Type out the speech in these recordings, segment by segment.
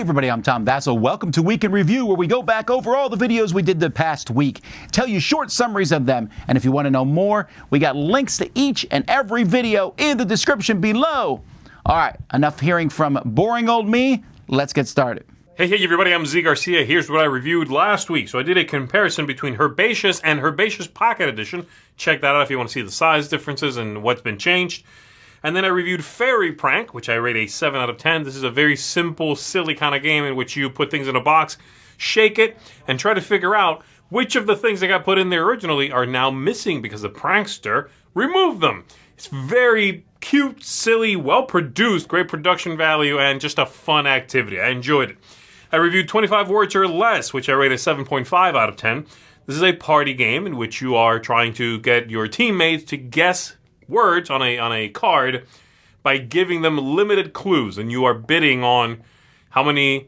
everybody, I'm Tom Vasel. Welcome to Week in Review, where we go back over all the videos we did the past week, tell you short summaries of them, and if you want to know more, we got links to each and every video in the description below. All right, enough hearing from boring old me. Let's get started. Hey everybody, I'm Garcia. Here's what I reviewed last week. So I did a comparison between Herbaceous and Herbaceous Pocket Edition. Check that out if you want to see the size differences and what's been changed. And then I reviewed Fairy Prank, which I rate a 7 out of 10. This is a very simple, silly kind of game in which you put things in a box, shake it, and try to figure out which of the things that got put in there originally are now missing because the prankster removed them. It's very cute, silly, well-produced, great production value, and just a fun activity. I enjoyed it. I reviewed 25 Words or Less, which I rate a 7.5 out of 10. This is a party game in which you are trying to get your teammates to guess words on a card by giving them limited clues, and you are bidding on how many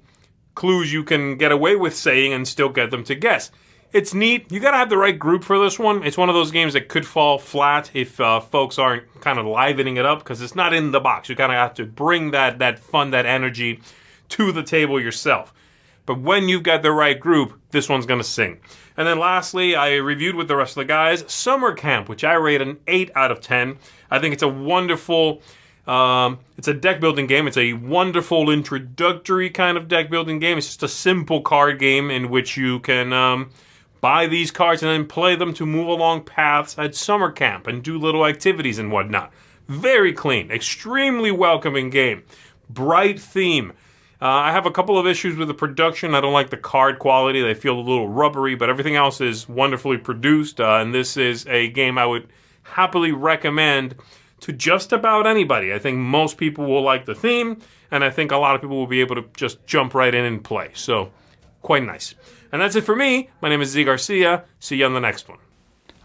clues you can get away with saying and still get them to guess. It's neat. You gotta have the right group for this one. It's one of those games that could fall flat if folks aren't kind of livening it up, because it's not in the box. You kind of have to bring that fun, that energy to the table yourself. But when you've got the right group, this one's going to sing. And then lastly, I reviewed with the rest of the guys Summer Camp, which I rate an 8 out of 10. I think it's a wonderful, it's a deck building game. It's a wonderful introductory kind of deck building game. It's just a simple card game in which you can buy these cards and then play them to move along paths at summer camp and do little activities and whatnot. Very clean, extremely welcoming game. Bright theme. I have a couple of issues with the production. I don't like the card quality. They feel a little rubbery, but everything else is wonderfully produced. And this is a game I would happily recommend to just about anybody. I think most people will like the theme, and I think a lot of people will be able to just jump right in and play. So, quite nice. And that's it for me. My name is Garcia. See you on the next one.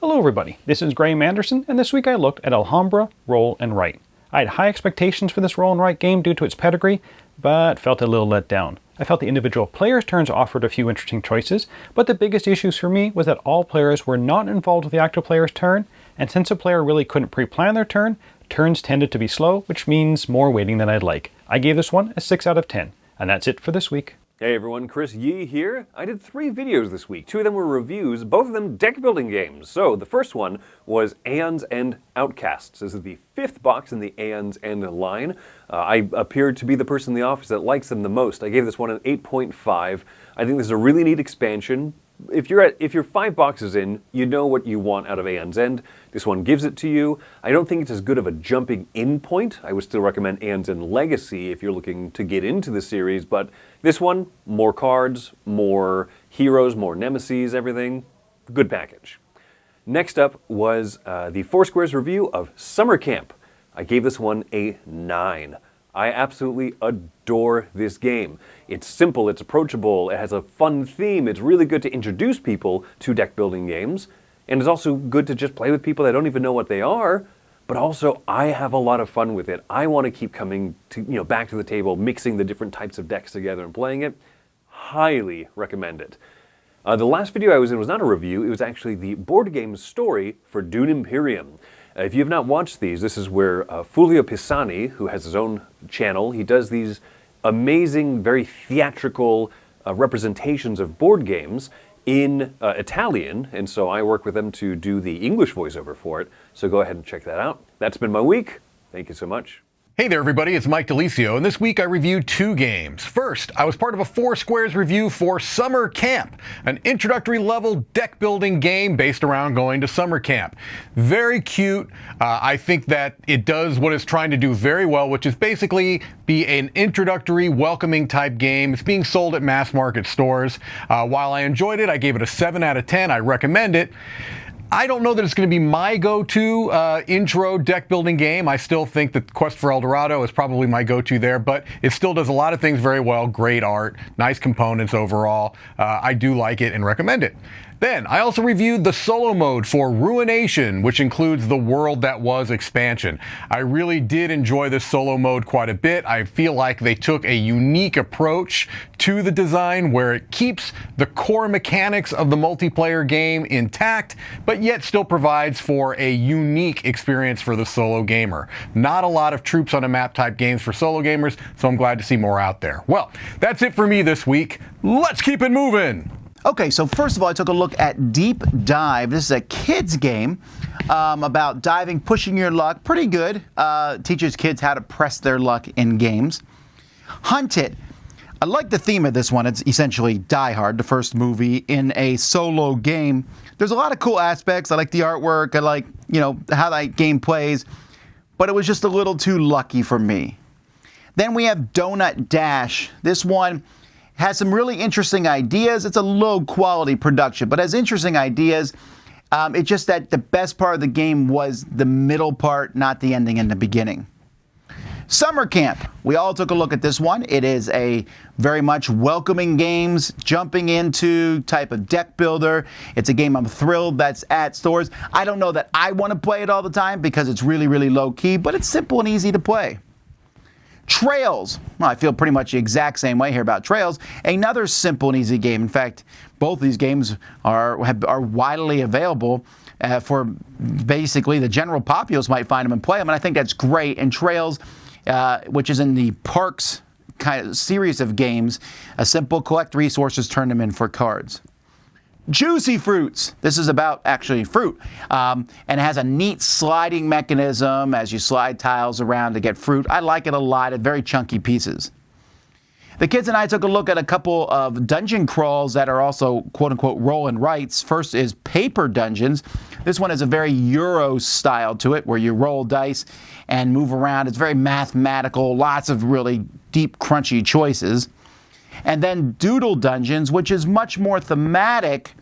Hello everybody, this is Graeme Anderson, and this week I looked at Alhambra Roll and Write. I had high expectations for this roll and write game due to its pedigree, but felt a little let down. I felt the individual players' turns offered a few interesting choices, but the biggest issues for me was that all players were not involved with the active player's turn, and since a player really couldn't pre-plan their turn, turns tended to be slow, which means more waiting than I'd like. I gave this one a 6 out of 10, and that's it for this week. Hey everyone, Chris Yee here. I did 3 videos this week. 2 of them were reviews, both of them deck building games. So the first one was Aeons and Outcasts. This is the 5th box in the Aeons and line. I appeared to be the person in the office that likes them the most. I gave this one an 8.5. I think this is a really neat expansion. If you're 5 boxes in, you know what you want out of Aeon's End. This one gives it to you. I don't think it's as good of a jumping in point. I would still recommend Aeon's End Legacy if you're looking to get into the series, but this one, more cards, more heroes, more nemesis, everything. Good package. Next up was the Foursquare's review of Summer Camp. I gave this one a 9. I absolutely adore this game. It's simple, it's approachable, it has a fun theme, it's really good to introduce people to deck building games, and it's also good to just play with people that don't even know what they are, but also I have a lot of fun with it. I want to keep coming to, back to the table, mixing the different types of decks together and playing it. Highly recommend it. The last video I was in was not a review, it was actually the board game story for Dune Imperium. If you have not watched these, this is where Fulvio Pisani, who has his own channel, he does these amazing, very theatrical representations of board games in Italian, and so I work with them to do the English voiceover for it, so go ahead and check that out. That's been my week. Thank you so much. Hey there everybody, it's Mike DiLisio, and this week I reviewed 2 games. First, I was part of a Foursquare's review for Summer Camp, an introductory level deck building game based around going to summer camp. Very cute. I think that it does what it's trying to do very well, which is basically be an introductory, welcoming type game. It's being sold at mass market stores. While I enjoyed it, I gave it a 7 out of 10. I recommend it. I don't know that it's going to be my go-to intro deck building game. I still think that Quest for El Dorado is probably my go-to there, but it still does a lot of things very well. Great art, nice components overall. I do like it and recommend it. Then, I also reviewed the solo mode for Ruination, which includes the World That Was expansion. I really did enjoy this solo mode quite a bit. I feel like they took a unique approach to the design where it keeps the core mechanics of the multiplayer game intact, but yet still provides for a unique experience for the solo gamer. Not a lot of troops on a map type games for solo gamers, so I'm glad to see more out there. Well, that's it for me this week. Let's keep it moving. Okay, so first of all, I took a look at Deep Dive. This is a kids game about diving, pushing your luck. Pretty good. Teaches kids how to press their luck in games. Hunt It. I like the theme of this one. It's essentially Die Hard, the first movie in a solo game. There's a lot of cool aspects. I like the artwork. I like, how that game plays. But it was just a little too lucky for me. Then we have Doughnut Dash. This one has some really interesting ideas. It's a low quality production, but has interesting ideas. It's just that the best part of the game was the middle part, not the ending and the beginning. Summer Camp. We all took a look at this one. It is a very much welcoming games, jumping into type of deck builder. It's a game I'm thrilled that's at stores. I don't know that I want to play it all the time because it's really, really low key, but it's simple and easy to play. Trails. Well, I feel pretty much the exact same way here about Trails. Another simple and easy game. In fact, both these games are widely available for basically the general populace might find them and play them, and I think that's great. And Trails, which is in the Parks kind of series of games, a simple collect resources, turn them in for cards. Juicy Fruits. This is about actually fruit, and it has a neat sliding mechanism as you slide tiles around to get fruit. I like it a lot. It's very chunky pieces. The kids and I took a look at a couple of dungeon crawls that are also quote-unquote roll and writes. First is Paper Dungeons. This one has a very Euro style to it where you roll dice and move around. It's very mathematical, lots of really deep, crunchy choices. And then Doodle Dungeons, which is much more thematic,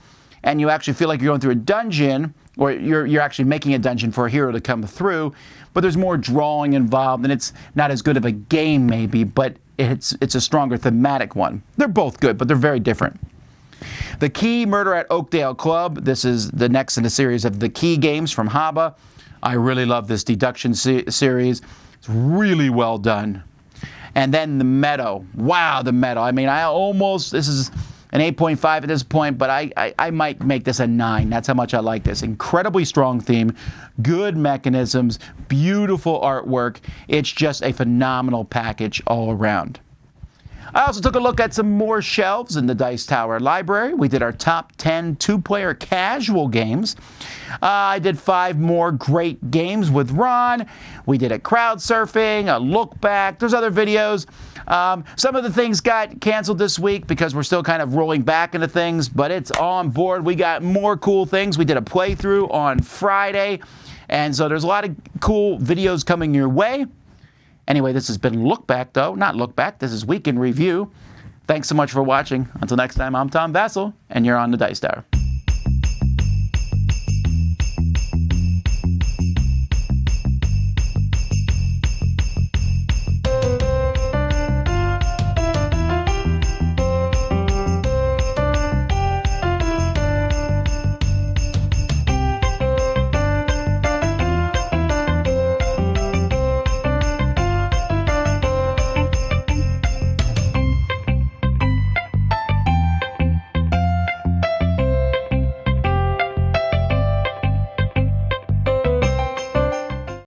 and you actually feel like you're going through a dungeon, or you're actually making a dungeon for a hero to come through, but there's more drawing involved, and it's not as good of a game maybe, but it's a stronger thematic one. They're both good, but they're very different. The Key Murder at Oakdale Club. This is the next in a series of the Key games from Haba. I really love this deduction series. It's really well done. And then the Meadow. Wow, the Meadow. I mean, this is an 8.5 at this point, but I might make this a 9. That's how much I like this. Incredibly strong theme, good mechanisms, beautiful artwork. It's just a phenomenal package all around. I also took a look at some more shelves in the Dice Tower library. We did our top 10 two-player casual games. I did 5 more great games with Ron. We did a crowd surfing, a look back. There's other videos. Some of the things got canceled this week because we're still kind of rolling back into things, but it's on board. We got more cool things. We did a playthrough on Friday, and so there's a lot of cool videos coming your way. Anyway, this has been Look Back, though. Not Look Back. This is Week in Review. Thanks so much for watching. Until next time, I'm Tom Vasel, and you're on the Dice Tower.